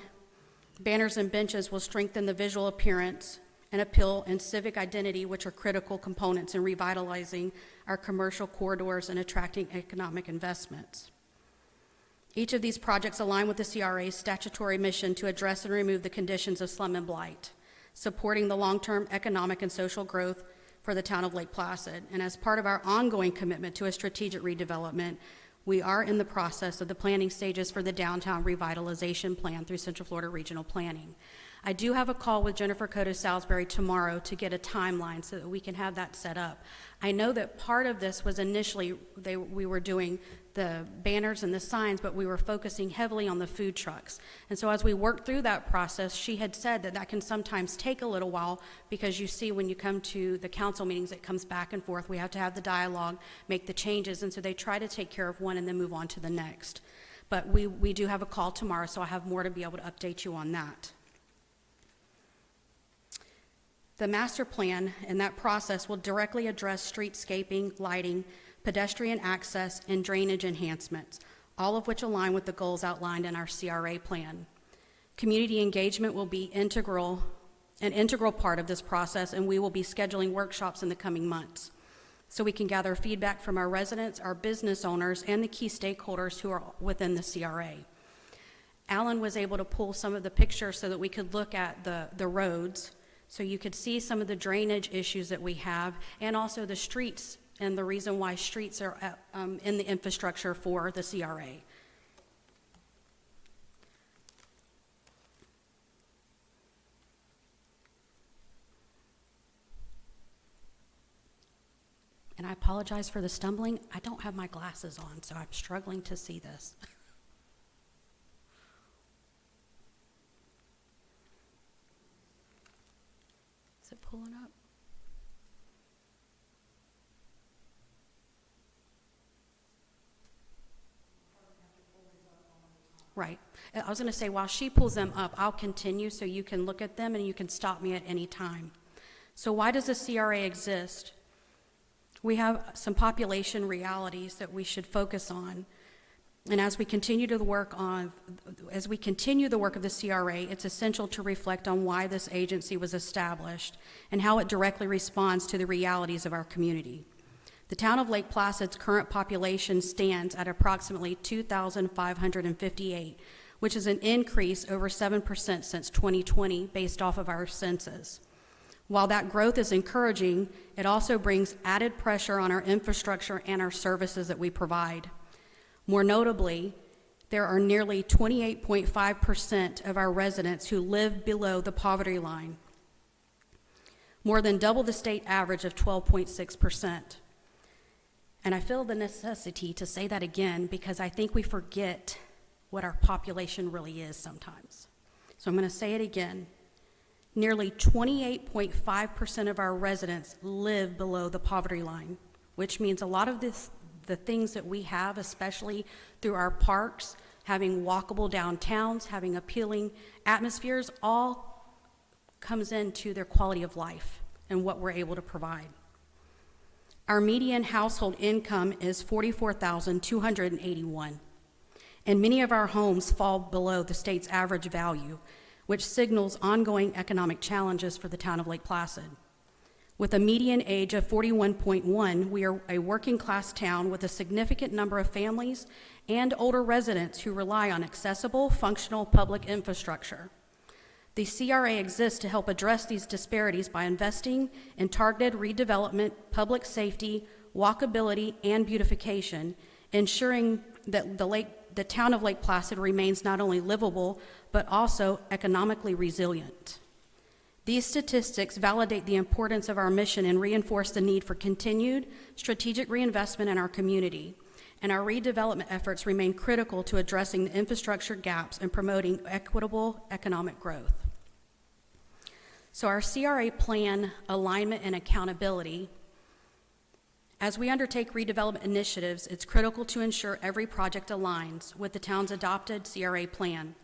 banners and benches will strengthen the visual appearance and appeal and civic identity, which are critical components in revitalizing our commercial corridors and attracting economic investments. Each of these projects align with the CRA's statutory mission to address and remove the conditions of slum and blight, supporting the long-term economic and social growth for the town of Lake Placid. And as part of our ongoing commitment to a strategic redevelopment, we are in the process of the planning stages for the downtown revitalization plan through Central Florida Regional Planning. I do have a call with Jennifer Cotto Salisbury tomorrow to get a timeline so that we can have that set up. I know that part of this was initially we were doing the banners and the signs, but we were focusing heavily on the food trucks. And so as we worked through that process, she had said that that can sometimes take a little while because you see when you come to the council meetings, it comes back and forth. We have to have the dialogue, make the changes, and so they try to take care of one and then move on to the next. But we do have a call tomorrow, so I have more to be able to update you on that. The master plan and that process will directly address streetscaping, lighting, pedestrian access, and drainage enhancements, all of which align with the goals outlined in our CRA plan. Community engagement will be an integral part of this process, and we will be scheduling workshops in the coming months so we can gather feedback from our residents, our business owners, and the key stakeholders who are within the CRA. Alan was able to pull some of the pictures so that we could look at the roads, so you could see some of the drainage issues that we have, and also the streets and the reason why streets are in the infrastructure for the CRA. And I apologize for the stumbling. I don't have my glasses on, so I'm struggling to see this. Is it pulling up? Right. I was going to say, while she pulls them up, I'll continue so you can look at them and you can stop me at any time. So why does the CRA exist? We have some population realities that we should focus on. And as we continue the work of the CRA, it's essential to reflect on why this agency was established and how it directly responds to the realities of our community. The town of Lake Placid's current population stands at approximately 2,558, which is an increase over 7% since 2020 based off of our census. While that growth is encouraging, it also brings added pressure on our infrastructure and our services that we provide. More notably, there are nearly 28.5% of our residents who live below the poverty line, more than double the state average of 12.6%. And I feel the necessity to say that again because I think we forget what our population really is sometimes. So I'm going to say it again. Nearly 28.5% of our residents live below the poverty line, which means a lot of the things that we have, especially through our parks, having walkable downtowns, having appealing atmospheres, all comes into their quality of life and what we're able to provide. Our median household income is $44,281, and many of our homes fall below the state's average value, which signals ongoing economic challenges for the town of Lake Placid. With a median age of 41.1, we are a working class town with a significant number of families and older residents who rely on accessible, functional public infrastructure. The CRA exists to help address these disparities by investing in targeted redevelopment, public safety, walkability, and beautification, ensuring that the town of Lake Placid remains not only livable, but also economically resilient. These statistics validate the importance of our mission and reinforce the need for continued strategic reinvestment in our community. And our redevelopment efforts remain critical to addressing the infrastructure gaps and promoting equitable economic growth. So our CRA plan, alignment, and accountability. As we undertake redevelopment initiatives, it's critical to ensure every project aligns with the town's adopted CRA plan.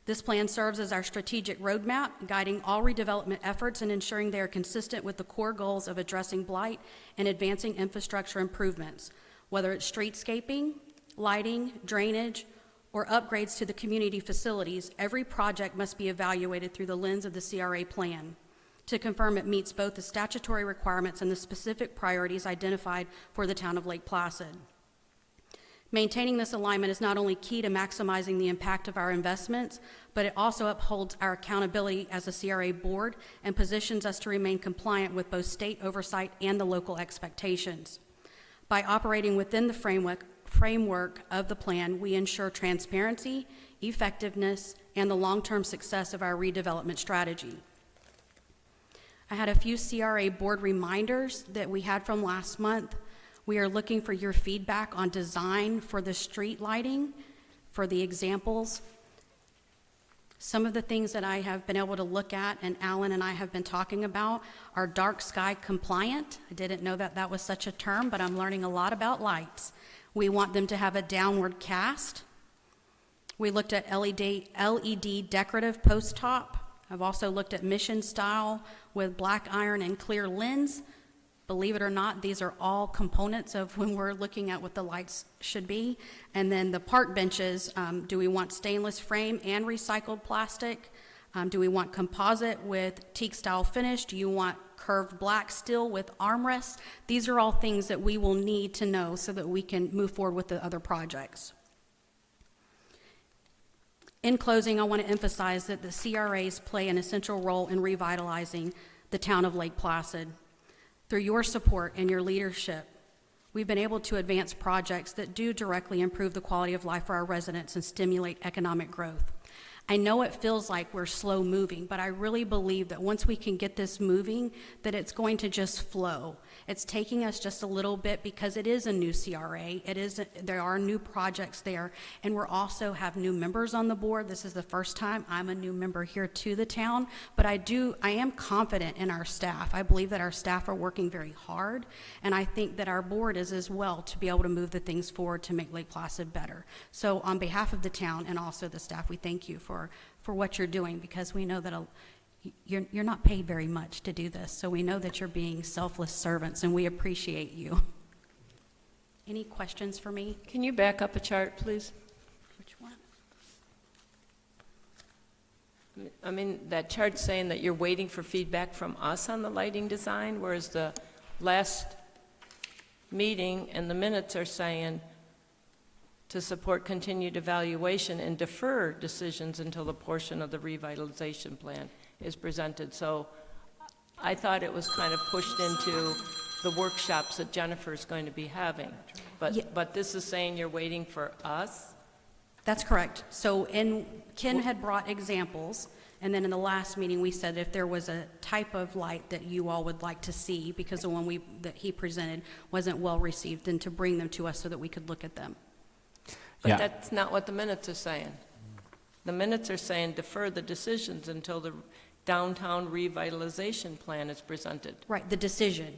This plan serves as our strategic roadmap, guiding all redevelopment efforts and ensuring they are consistent with the core goals of addressing blight and advancing infrastructure improvements, whether it's streetscaping, lighting, drainage, or upgrades to the community facilities. Every project must be evaluated through the lens of the CRA plan to confirm it meets both the statutory requirements and the specific priorities identified for the town of Lake Placid. Maintaining this alignment is not only key to maximizing the impact of our investments, but it also upholds our accountability as a CRA board and positions us to remain compliant with both state oversight and the local expectations. By operating within the framework of the plan, we ensure transparency, effectiveness, and the long-term success of our redevelopment strategy. I had a few CRA board reminders that we had from last month. We are looking for your feedback on design for the street lighting, for the examples. Some of the things that I have been able to look at and Alan and I have been talking about are dark sky compliant. I didn't know that that was such a term, but I'm learning a lot about lights. We want them to have a downward cast. We looked at LED decorative post top. I've also looked at mission style with black iron and clear lens. Believe it or not, these are all components of when we're looking at what the lights should be. And then the park benches, do we want stainless frame and recycled plastic? Do we want composite with teak style finish? Do you want curved black steel with armrests? These are all things that we will need to know so that we can move forward with the other projects. In closing, I want to emphasize that the CRAs play an essential role in revitalizing the town of Lake Placid. Through your support and your leadership, we've been able to advance projects that do directly improve the quality of life for our residents and stimulate economic growth. I know it feels like we're slow moving, but I really believe that once we can get this moving, that it's going to just flow. It's taking us just a little bit because it is a new CRA. There are new projects there, and we're also have new members on the board. This is the first time I'm a new member here to the town, but I am confident in our staff. I believe that our staff are working very hard, and I think that our board is as well to be able to move the things forward to make Lake Placid better. So on behalf of the town and also the staff, we thank you for what you're doing, because we know that you're not paid very much to do this. So we know that you're being selfless servants, and we appreciate you. Any questions for me? Can you back up a chart, please? Which one? I mean, that chart's saying that you're waiting for feedback from us on the lighting design, whereas the last meeting and the minutes are saying to support continued evaluation and defer decisions until the portion of the revitalization plan is presented. So I thought it was kind of pushed into the workshops that Jennifer's going to be having. But this is saying you're waiting for us? That's correct. So Ken had brought examples, and then in the last meeting, we said if there was a type of light that you all would like to see, because the one that he presented wasn't well received, then to bring them to us so that we could look at them. But Yeah. that's not what the minutes are saying. The minutes are saying defer the decisions until the downtown revitalization plan is presented. Right, the decision,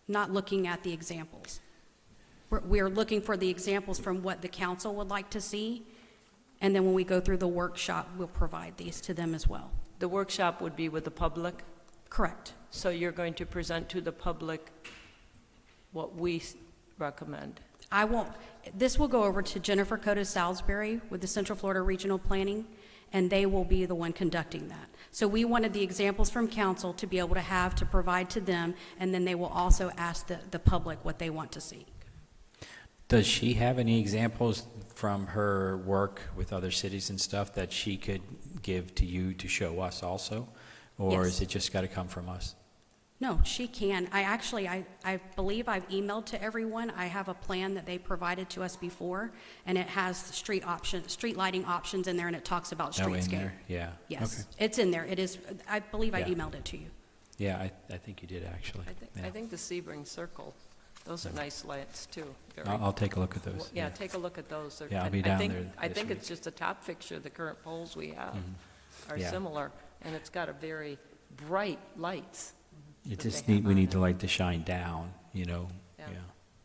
not looking at the examples. We're looking for the examples from what the council would like to see, and then when we go through the workshop, we'll provide these to them as well. The workshop would be with the public, Correct. so you're going to present to the public what we recommend. This will go over to Jennifer Cota Salisbury with the Central Florida Regional Planning, and they will be the one conducting that. So we wanted the examples from council to be able to provide to them, and then they will also ask the public what they want to see. Does she have any examples from her work with other cities and stuff that she could give to you to show us also? Or Yes. is it just got to come from us? No, she can. I believe I've emailed to everyone. I have a plan that they provided to us before, and it has street lighting options in there, and it talks about Oh, in streetscape. there? Yeah. Yes, Okay. it's in there. It is, I believe I Yeah. emailed it to you. Yeah, I think you did, actually. I think the Sebring Circle, those are nice lights too. Very- I'll take a look at those. Yeah, take a look at those. They're- Yeah, I'll be I down think- there I this think week. it's just a top fixture, the current poles we have are Yeah. similar, and it's got a very bright lights. It that just they have we on need it. the light to shine down, you know? Yeah.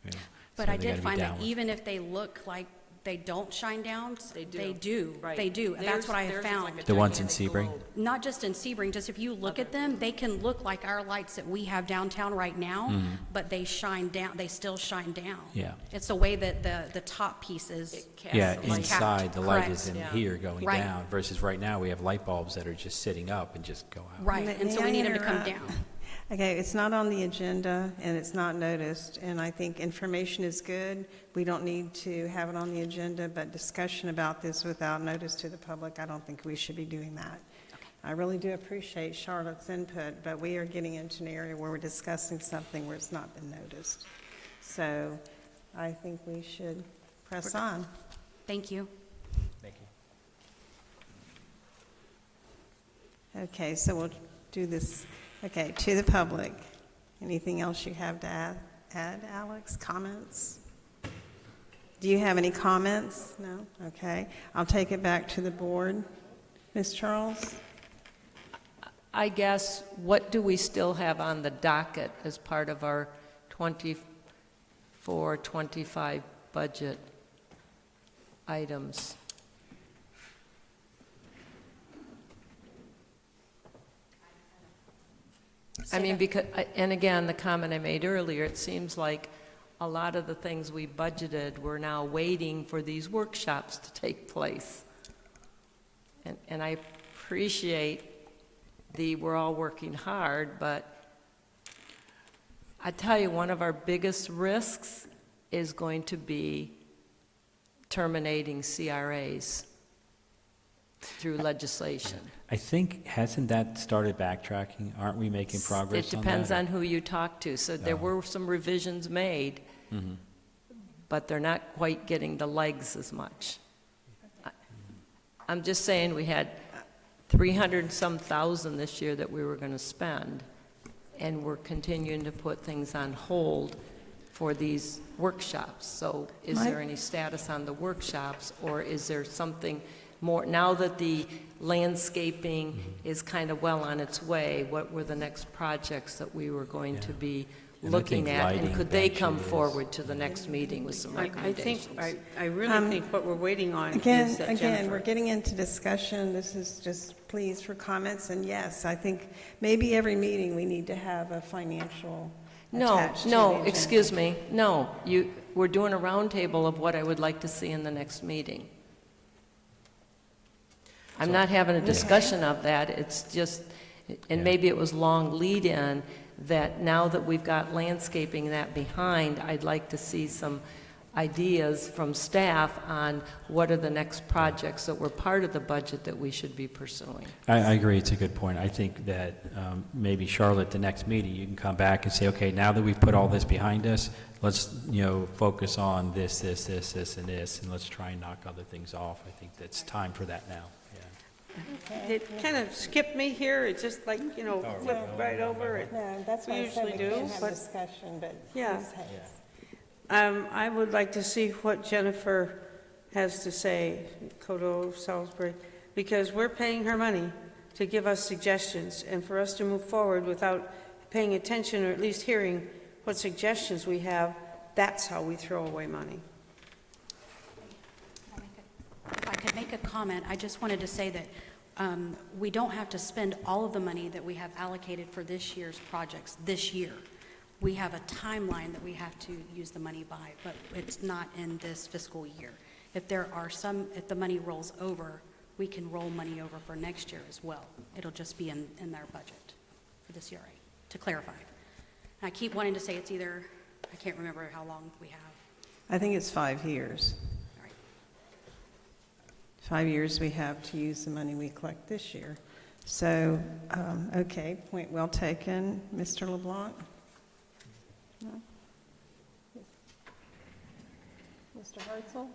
Yeah. But So I they did gotta be find that downward. even if they look like they don't shine down, They do. they do. Right. They do. That's what I have Theirs is like found. a The ones in gigantic Sebring? globe. Not just in Sebring, just if you look at them, they can look like our lights that we have downtown right now, but they shine down, they still shine down. Mm-hmm. Yeah. It's the way that the top piece is. It casts Yeah, the light. inside, the light is Correct. in Yeah. here going Right. down, versus right now, we have light bulbs that are just sitting up and just go out. Right, and so we need them to come May I down. Okay, it's not on the agenda, and it's not noticed, and I think information is good. We don't need to have it on the agenda, but discussion about this without notice to the public, I don't think we should be doing that. I really do appreciate Charlotte's input, but we are getting into an area where we're discussing something where it's not been noticed. So I think we should press on. Thank you. Thank you. Okay, so we'll do this, okay, to the public. Anything else you have to add, Alex? Comments? Do you have any comments? No? Okay. I'll take it back to the board. Ms. Charles? I guess, what do we still have on the docket as part of our 24-25 budget items? I mean, because, and again, the comment I made earlier, it seems like a lot of the things we budgeted, we're now waiting for these workshops to take place. And I appreciate we're all working hard, but I tell you, one of our biggest risks is going to be terminating CRAs through legislation. I think, hasn't that started backtracking? Aren't we making progress It on that? depends on who you talk to. So there were some revisions made, but they're not quite getting the legs as much. I'm just saying, we had 300 and some thousand this year that we were going to spend, and we're continuing to put things on hold for these workshops. So is there any status on the workshops, or is there something more, now that the landscaping is kind of well on its way, what were the next projects that we were going to be And I looking think at? lighting And could they come eventually is- forward to the next meeting with some recommendations? I really think what we're waiting on Again, is that again, Jennifer. we're getting into discussion. This is just please for comments. And yes, I think maybe every meeting we need to have a financial attached to the No, agenda. excuse me, no. We're doing a roundtable of what I would like to see in the next meeting. I'm not having a discussion of that, it's just, and maybe it was long lead-in, that now that we've got landscaping that behind, I'd like to see some ideas from staff on what are the next projects that were part of the budget that we should be pursuing. I agree, it's a good point. I think that maybe Charlotte, the next meeting, you can come back and say, okay, now that we've put all this behind us, let's, focus on this, and this, and let's try and knock other things off. I think that's time for that now, yeah. It kind of skipped me here, it just like, flipped right over it. No, that's We why I said we usually do, can't have but- discussion, but Yeah. please, Hayes. I would like to see what Jennifer has to say, Codo Salisbury, because we're paying her money to give us suggestions, and for us to move forward without paying attention or at least hearing what suggestions we have, that's how we throw away money. If I could make a comment, I just wanted to say that we don't have to spend all of the money that we have allocated for this year's projects this year. We have a timeline that we have to use the money by, but it's not in this fiscal year. If the money rolls over, we can roll money over for next year as well. It'll just be in their budget for the CRA, to clarify. And I keep wanting to say it's either, I can't remember how long we have. I think it's 5 years. All right. 5 years we have to use the money we collect this year. So, okay, point well taken. Mr. LeBlanc? No? Yes. Mr. Hartzell?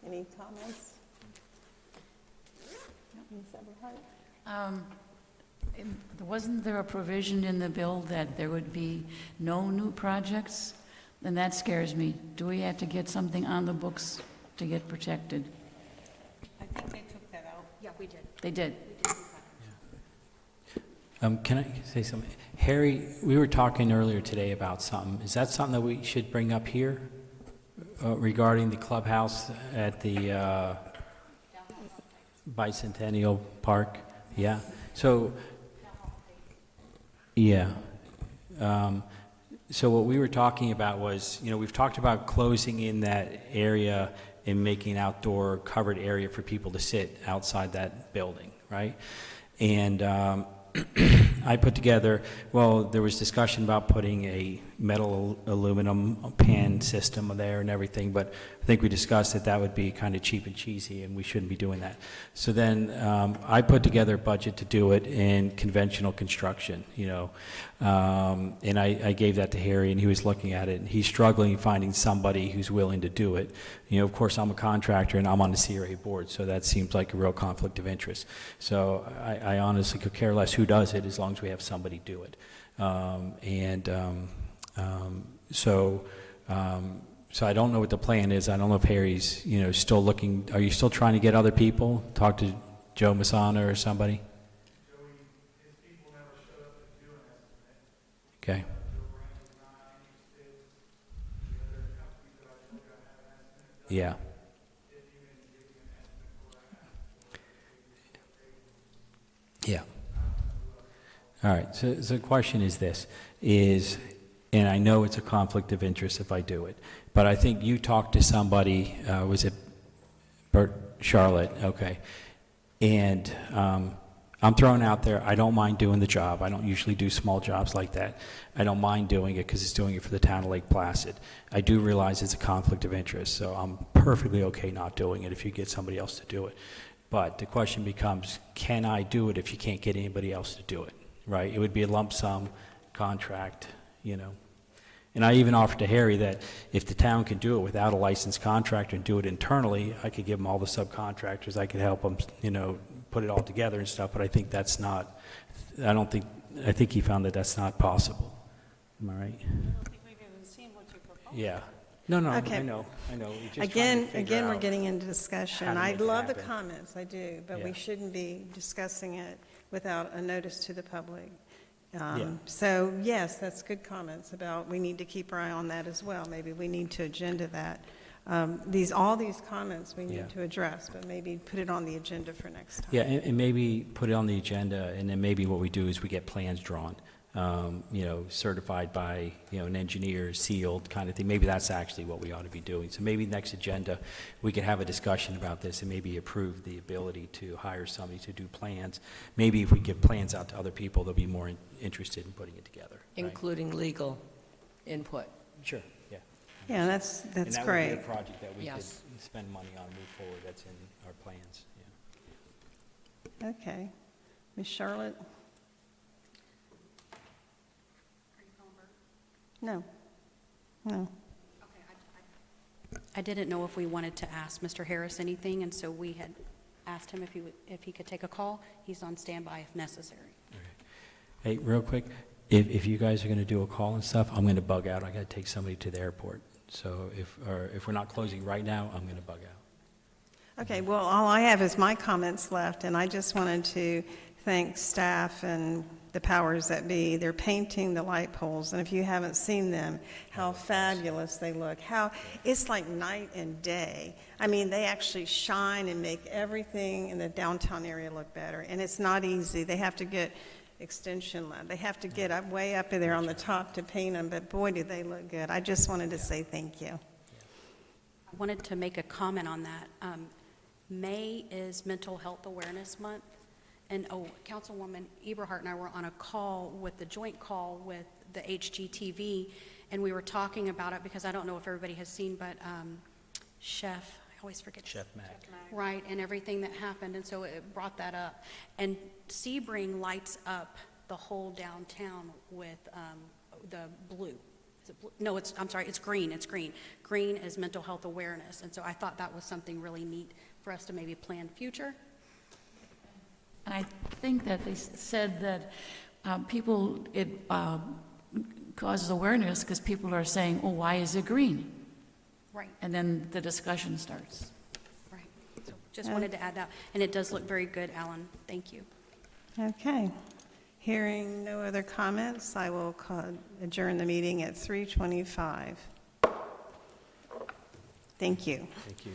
Any comments? Ms. Eberhardt? Wasn't there a provision in the bill that there would be no new projects? Then that scares me. Do we have to get something on the books to get protected? I think they took that out. Yeah, we did. They did. Can I say something? Harry, we were talking earlier today about something. Is that something that we should bring up here regarding the clubhouse at the Bicentennial Park? Yeah. So, yeah. So what we were talking about was, we've talked about closing in that area and making outdoor covered area for people to sit outside that building, right? And I put together, there was discussion about putting a metal aluminum pan system there and everything, but I think we discussed that would be kind of cheap and cheesy and we shouldn't be doing that. So then I put together a budget to do it in conventional construction, and I gave that to Harry and he was looking at it and he's struggling finding somebody who's willing to do it. Of course, I'm a contractor and I'm on the CRA board, so that seems like a real conflict of interest. So I honestly could care less who does it as long as we have somebody do it. So I don't know what the plan is. I don't know if Harry's, still looking. Are you still trying to get other people? Talk to Joe Masana or somebody? His people never showed up to do an estimate. Okay. Yeah. Yeah. All right, so the question is this, and I know it's a conflict of interest if I do it, but I think you talked to somebody, was it Charlotte? Okay. And I'm throwing out there, I don't mind doing the job. I don't usually do small jobs like that. I don't mind doing it because it's doing it for the town of Lake Placid. I do realize it's a conflict of interest, so I'm perfectly okay not doing it if you get somebody else to do it. But the question becomes, can I do it if you can't get anybody else to do it, right? It would be a lump sum contract, you know. And I even offered to Harry that if the town can do it without a licensed contractor and do it internally, I could give them all the subcontractors, I could help them, you know, put it all together and stuff, but I think that's not, I think he found that that's not possible. Am I right? I don't think we've even seen what you proposed. Yeah. No, Okay. I know. We're just trying to Again, figure we're out getting into discussion. how to I make it love the happen. comments, I do, but we Yeah. shouldn't be discussing it without a notice to the public. Yeah. So, yes, that's good comments about, we need to keep our eye on that as well. Maybe we need to agenda that. All these comments we Yeah. need to address, but maybe put it on the agenda for next time. Yeah, and maybe put it on the agenda, and then maybe what we do is we get plans drawn, you know, certified by, you know, an engineer, sealed kind of thing. Maybe that's actually what we ought to be doing. So maybe next agenda, we could have a discussion about this and maybe approve the ability to hire somebody to do plans. Maybe if we give plans out to other people, they'll be more interested in putting it together. Right? Including legal input. Sure, yeah. Yeah, that's And that would be great. a project that we could Yes. spend money on, move forward, that's in our plans, yeah. Okay. Ms. Charlotte? No. No. I didn't know if we wanted to ask Mr. Harris anything, and so we had asked him if he could take a call. He's on standby if necessary. Hey, real quick, if you guys are going to do a call and stuff, I'm going to bug out. I got to take somebody to the airport. So if we're not closing right now, I'm going to bug out. Okay, well, all I have is my comments left, and I just wanted to thank staff and the powers that be. They're painting the light poles, and if you haven't seen them, how fabulous they look. It's like night and day. I mean, they actually shine and make everything in the downtown area look better, and it's not easy. They have to get extension line. They have to get up way up there on the top to paint them, but boy, do they look good. I just wanted to say thank you. I wanted to make a comment on that. May is Mental Health Awareness Month, and Councilwoman Eberhardt and I were on a call the joint call with the HGTV, and we were talking about it because I don't know if everybody has seen, but Chef, I always forget. Chef Mac. Right, and everything that happened, and so it brought that up. And Sebring lights up the whole downtown with the blue. Is it blue? No, I'm sorry, it's green, Green is mental health awareness, and so I thought that was something really neat for us to maybe plan future. And I think that they said that it causes awareness because people are saying, oh, why is it green? Right, And then the discussion starts. right. So just wanted to add that, and it does look very good, Alan. Thank you. Okay. Hearing no other comments, I will adjourn the meeting at 3:25. Thank you. Thank you.